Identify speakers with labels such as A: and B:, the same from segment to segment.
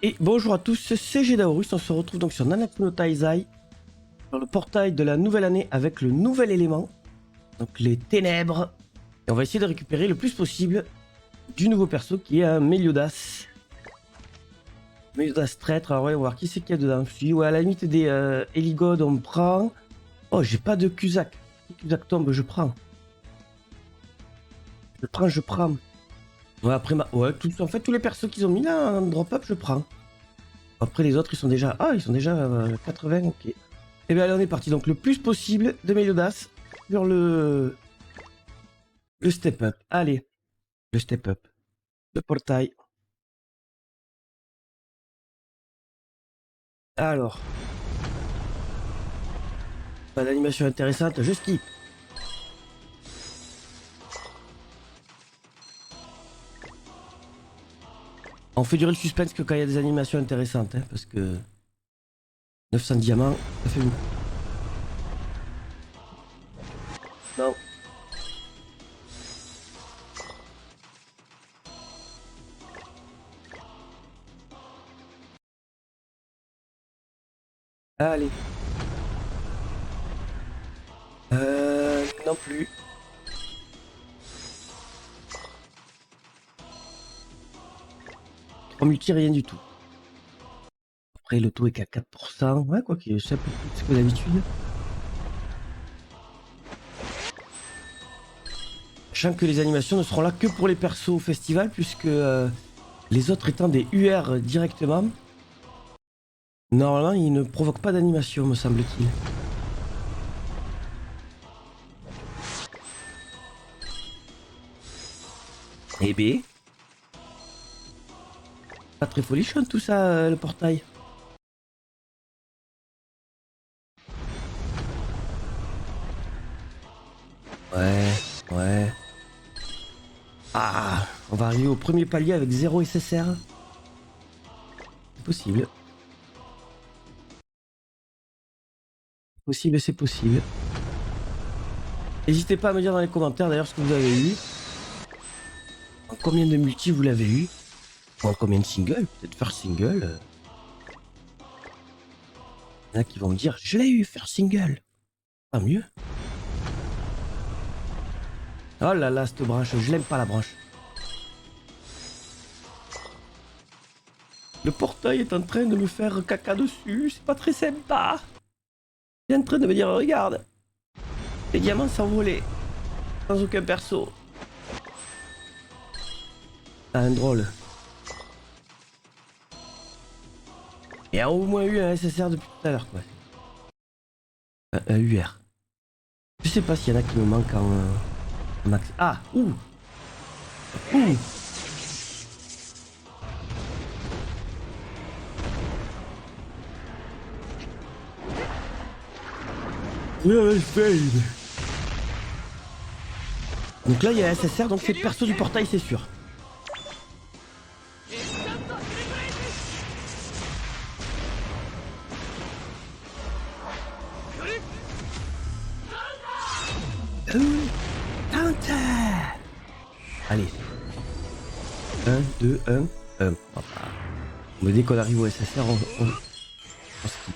A: Et bonjour à tous, c'est Gédaorus, on se retrouve donc sur Nanatsu no Taizai, sur le portail de la nouvelle année avec le nouvel élément, donc les ténèbres. Et on va essayer de récupérer le plus possible du nouveau perso qui est un Meliodas. Meliodas traître, alors ouais, on va voir qui c'est qu'il y a dedans. Si, ouais, à la limite des Heligodes on prend. Oh, j'ai pas de Cusack. Si Cusack tombe, je prends. Je prends. Ouais, après, ouais, en fait, tous les persos qu'ils ont mis là en drop-up, je prends. Après, les autres, ils sont déjà... Ah, ils sont déjà 80, ok. Et bien, allez, on est parti. Donc, le plus possible de Meliodas sur le step-up. Allez, le step-up. Le portail. Alors, pas d'animation intéressante, je skip. On fait durer le suspense que quand il y a des animations intéressantes, hein, parce que 900 diamants, ça fait beaucoup. Non. Allez. Non plus. En multi, rien du tout. Après, le taux est qu'à 4%. Ouais, quoi qu'il c'est un peu plus que d'habitude. Sachant que les animations ne seront là que pour les persos au festival, puisque les autres étant des UR directement, normalement ils ne provoquent pas d'animation, me semble-t-il. Eh ben, pas très folichon tout ça, le portail. Ouais, ouais. Ah, on va arriver au premier palier avec 0 SSR. C'est possible. Possible, c'est possible. N'hésitez pas à me dire dans les commentaires d'ailleurs ce que vous avez eu. En combien de multi vous l'avez eu. Ou en combien de singles. Peut-être faire single. Il y en a qui vont me dire, je l'ai eu, faire single. Pas mieux. Oh là là, cette branche, je l'aime pas la branche. Le portail est en train de me faire caca dessus, c'est pas très sympa. Il est en train de me dire, regarde, les diamants s'envolaient, sans aucun perso. Ah, un drôle. Il y a au moins eu un SSR depuis tout à l'heure, quoi. Un UR. Je sais pas s'il y en a qui me manquent en max. Ah, ouh. Ouh. Donc là, il y a SSR, donc c'est le perso du portail, c'est sûr. Counter. Allez. 1, 2, 1, 1. Mais dès qu'on arrive au SSR, on skip.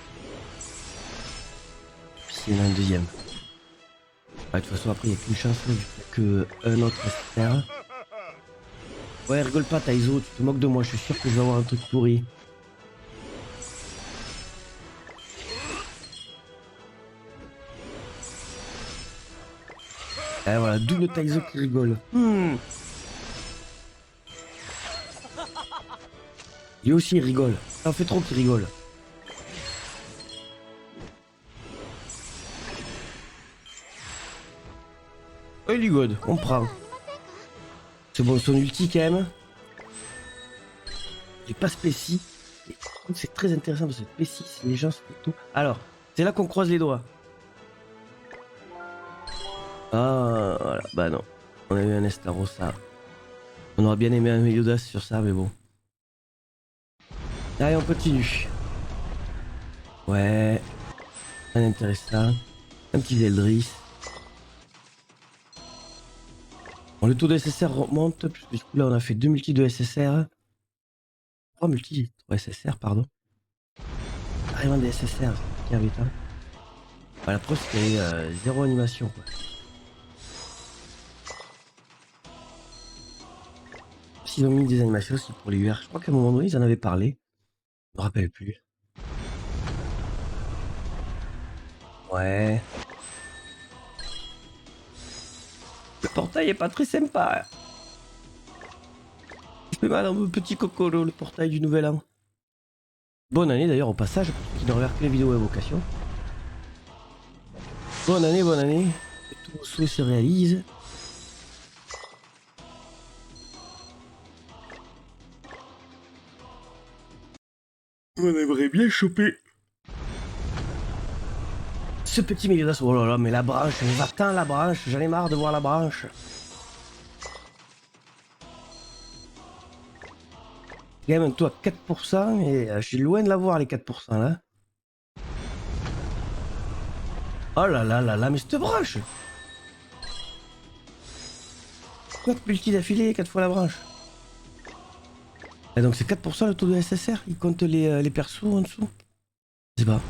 A: Puis il y en a un deuxième. Ouais, de toute façon, après, il n'y a qu'une chance qu'un autre SSR. Ouais, rigole pas, Taizo, tu te moques de moi, je suis sûr que je vais avoir un truc pourri. Et voilà, double Taizo qui rigole. Lui aussi, il rigole. Ça en fait trop qu'il rigole. Holy God, on prend. C'est bon, son ulti quand même. J'ai pas spéci. C'est très intéressant parce que spéci, les gens se font tout. Alors, c'est là qu'on croise les doigts. Ah, voilà, bah non. On a eu un Estarossa. On aurait bien aimé un Meliodas sur ça, mais bon. Allez, on continue. Ouais. Rien d'intéressant. Un petit Eldris. Bon, le taux de SSR remonte, puisque du coup là on a fait 2 multis de SSR. 3 multi, 3 SSR, pardon. Carrément des SSR, c'est bien vite, hein. Bah, la preuve, c'est qu'il y avait zéro animation, quoi. S'ils ont mis des animations aussi pour les UR, je crois qu'à un moment donné, ils en avaient parlé. Je me rappelle plus. Ouais. Le portail est pas très sympa. Il fait mal à mon petit cocolo, le portail du nouvel an. Bonne année d'ailleurs au passage pour ceux qui ne regardent que les vidéos évocation. Bonne année, bonne année. Que tous vos souhaits se réalisent. On aimerait bien choper ce petit milieu d'as. Oh là là, mais la branche, va-t'en la branche, j'en ai marre de voir la branche. Quand même, toi 4% et je suis loin de l'avoir les 4% là. Oh là là là là, mais cette branche 4 multi d'affilée, 4 fois la branche. Et donc c'est 4% le taux de SSR, il compte les persos en dessous. Je sais pas.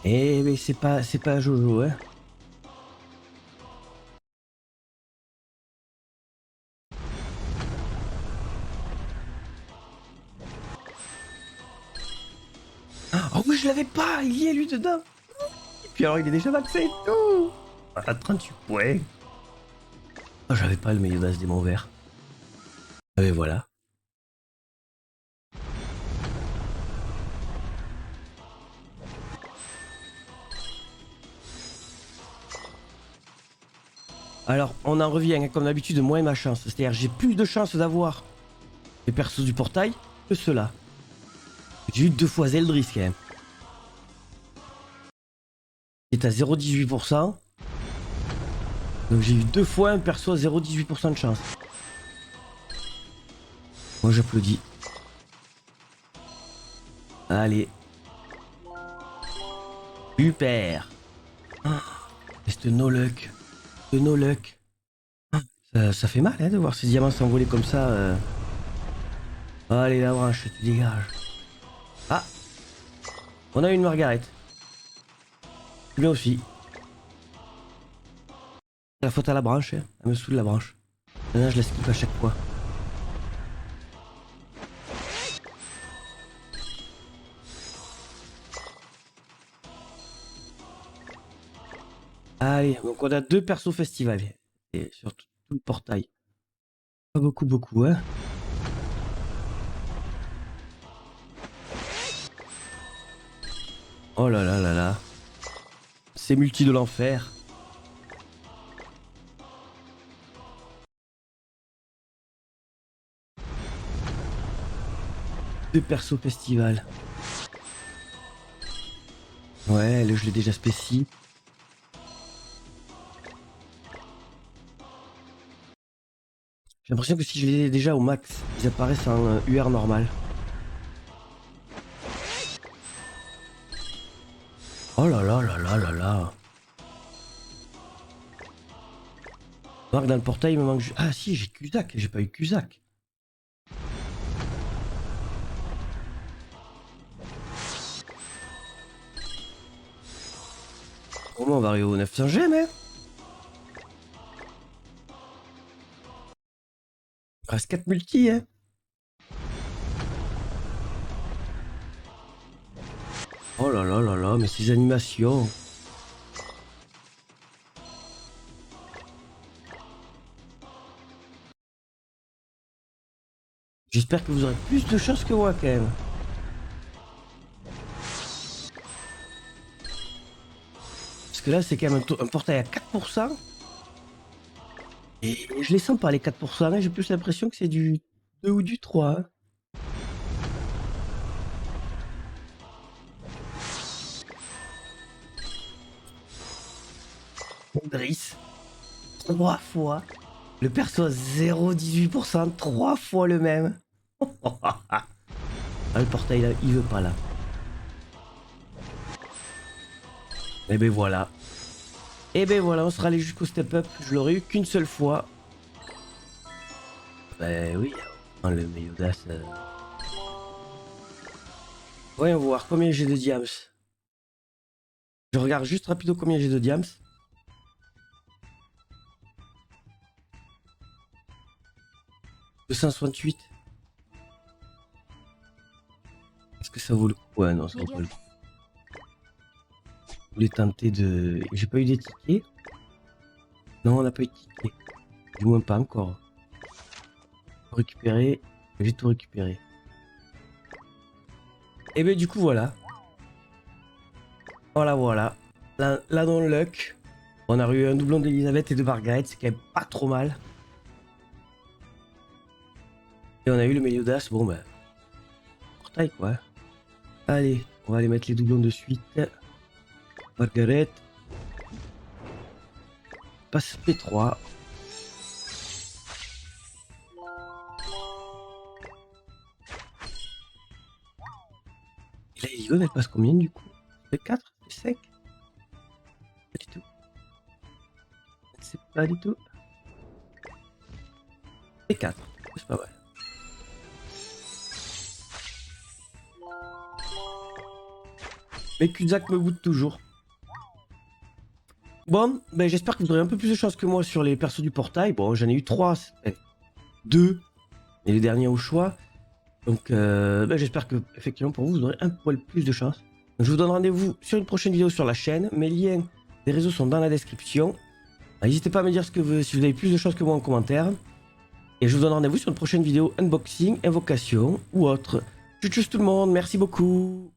A: Eh mais c'est pas Jojo, hein. Oh oui, je l'avais pas, il y est lui dedans. Et puis alors il est déjà maxé et tout. À 38 points. Oh, j'avais pas le meilleur d'as démon vert. Et voilà. Alors, on en revient, hein, comme d'habitude, moins ma chance. C'est-à-dire, j'ai plus de chances d'avoir les persos du portail que ceux-là. J'ai eu 2 fois Zeldris quand même. Il est à 0,18%. Donc j'ai eu 2 fois un perso à 0,18% de chance. Moi j'applaudis. Allez. Super. Ah, c'est de no luck. De no luck. Ça fait mal hein, de voir ces diamants s'envoler comme ça. Allez la branche, tu dégages. Ah. On a une Margaret. C'est bien aussi. La faute à la branche, hein. Elle me saoule la branche. Maintenant je la skip à chaque fois. Allez, donc on a 2 persos festival. Et sur tout le portail. Pas beaucoup, hein. Oh là là là là. C'est multi de l'enfer. Deux persos festival. Ouais, là je l'ai déjà spéci. J'ai l'impression que si je les ai déjà au max, ils apparaissent en UR normal. Oh là là là là là là. Marc dans le portail, il me manque... Ah si, j'ai Cusack, j'ai pas eu Cusack. Comment on va arriver au 900 gemmes, hein? Il reste 4 multi, hein? Oh là là là là, mais ces animations. J'espère que vous aurez plus de chance que moi quand même. Parce que là, c'est quand même un portail à 4%. Et je les sens pas les 4%, là, j'ai plus l'impression que c'est du 2 ou du 3. Hein. Driss, 3 fois. Le perso à 0,18%, 3 fois le même. Ah, le portail là, il veut pas là. Et ben voilà. Et ben voilà, on sera allé jusqu'au step up. Je l'aurais eu qu'une seule fois. Ben oui, le Meliodas. Voyons voir combien j'ai de diams. Je regarde juste rapido combien j'ai de diams. « 268. Est-ce que ça vaut le coup? Ouais, non, ça vaut pas le coup. Je voulais tenter de... J'ai pas eu des tickets. Non, on n'a pas eu de tickets. Du moins pas encore. Récupérer. J'ai tout récupéré. Et ben du coup, voilà. Voilà. Là dans le luck. On a eu un doublon d'Elisabeth et de Margaret. C'est quand même pas trop mal. Et on a eu le Meliodas. Bon, ben... portail, quoi. Allez, on va aller mettre les doublons de suite. Margaret. Passe P3. Et là, Eligon, elle passe combien du coup? P4? P5? Pas du tout. C'est pas du tout. P4. C'est pas mal. Mais Kuzak me boude toujours. Bon, ben j'espère que vous aurez un peu plus de chance que moi sur les persos du portail. Bon, j'en ai eu 3, 2, et les derniers au choix. Donc, ben j'espère que, effectivement, pour vous, vous aurez un poil plus de chance. Donc, je vous donne rendez-vous sur une prochaine vidéo sur la chaîne. Mes liens des réseaux sont dans la description. N'hésitez pas à me dire si vous avez plus de chance que moi en commentaire. Et je vous donne rendez-vous sur une prochaine vidéo unboxing, invocation ou autre. Tchuss tout le monde, merci beaucoup.